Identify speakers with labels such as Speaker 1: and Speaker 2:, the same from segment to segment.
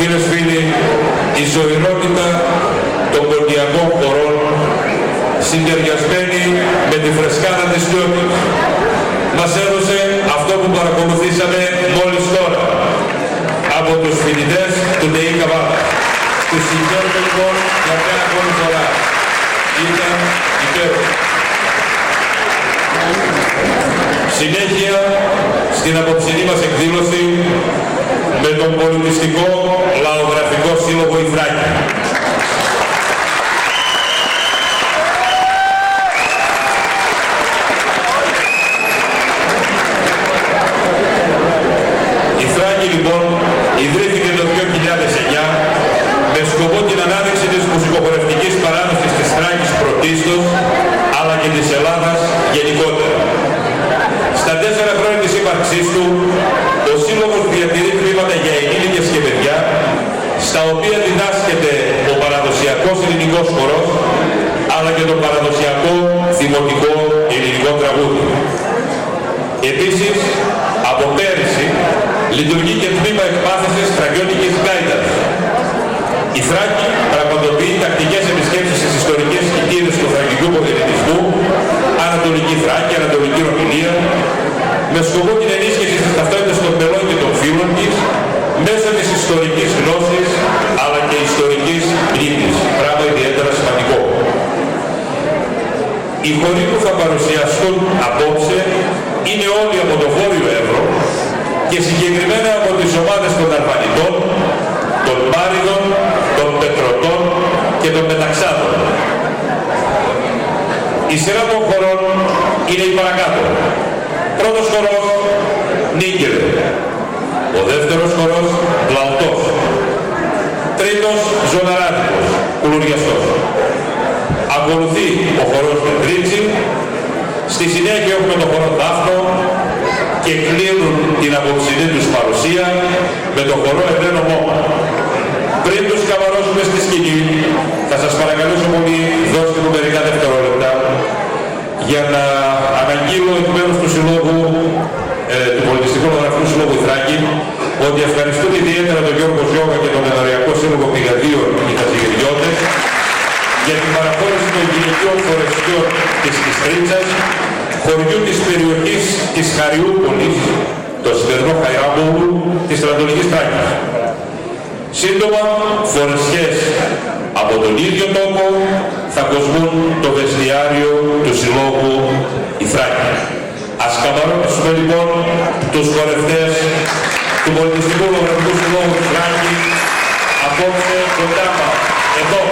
Speaker 1: φίλες φίλοι, η ζωηρότητα των ποντιακών χωρών, συντεριασμένη με τη φρεσκάδα της Λιώτης, μας έδωσε αυτό που παρακολουθήσαμε μόλις τώρα από τους φοιτητές του ΔΕΗ Καβάλα. Τους συγχαίρουμε λοιπόν για μια ακόμη φορά. Ήταν υπέροχο. Συνέχεια στην απόψινή μας εκδήλωση με τον πολιτιστικό λαογραφικό σύλλογο Ιθράκη. Η Θράκη λοιπόν ιδρύθηκε το 2009 με σκοπό την ανάδειξη της μουσικοχορευτικής παράδοσης της Θράκης πρωτίστως, αλλά και της Ελλάδας γενικότερα. Στα 4 χρόνια της ύπαρξής του, ο Σύλλογος διατηρεί τμήματα για ενήλικες και παιδιά, στα οποία διδάσκεται ο παραδοσιακός ελληνικός χορός, αλλά και το παραδοσιακό δημοτικό ελληνικό τραγούδι. Επίσης, από πέρυσι, λειτουργεί και τμήμα εκμάθησης θρακιώτικης γκάιτας. Η Θράκη πραγματοποιεί τακτικές επισκέψεις στις ιστορικές κοιτίδες του θρακικού πολιτισμού, Ανατολική Θράκη, Ανατολική Ρωμηνία, με σκοπό την ενίσχυση της ταυτότητας των μελών και των φίλων της, μέσω της ιστορικής γνώσης, αλλά και ιστορικής μνήμης, πράγμα ιδιαίτερα σημαντικό. Οι χοροί που θα παρουσιαστούν απόψε είναι όλοι από το Βόρειο Εύρο και συγκεκριμένα από τις ομάδες των Αρβανιτών, των Πάριδων, των Πετρωτών και των Μεταξάδων. Η σειρά των χωρών είναι η παρακάτω. Πρώτος χορός, Νίγκερ. Ο δεύτερος χορός, Πλαουτός. Τρίτος, Ζωναράτικος, Κουλουριαστός. Ακολουθεί ο χορός Πετρίτσι. Στη συνέχεια έχουμε το χορό Δάφνο και κλείνουν την απόψινή τους παρουσία με το χορό Εδραίνο Μόμα. Πριν τους καμαρώσουμε στη σκηνή, θα σας παρακαλέσω πολύ, δώστε μου μερικά δευτερόλεπτα για να αναγγείλω εκ μέρους του Συλλόγου, του Πολιτιστικού Λαογραφικού Συλλόγου Θράκη, ότι ευχαριστούν ιδιαίτερα τον Γιώργο Ζιώγα και τον Ενωριακό Σύλλογο Πηγαδίων και τα Σιγηριώτες για την παραχώρηση των γυναικείων φορεστιών της Κιστρίτσας, χωριού της περιοχής της Χαριούπολης, το σημερινό Χαϊράμποουλου, της Ανατολικής Θράκης. Σύντομα, φορεσιές από τον ίδιο τόπο θα κοσμούν το βεστιάριο του Συλλόγου η Θράκη. Ας καμαρώσουμε λοιπόν τους χορευτές του Πολιτιστικού Λαογραφικού Συλλόγου Θράκη απόψε κοντά μας, εδώ.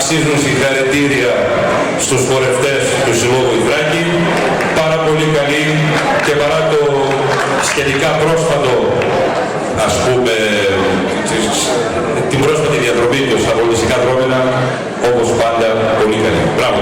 Speaker 1: αξίζουν συγχαρητήρια στους χορευτές του Συλλόγου Ιδράκη. Πάρα πολύ καλή και παρά το σχετικά πρόσφατο, ας πούμε, την πρόσφατη διαδρομή του στα πολιτιστικά δρόμενα, όπως πάντα πολύ καλή. Μπράβο.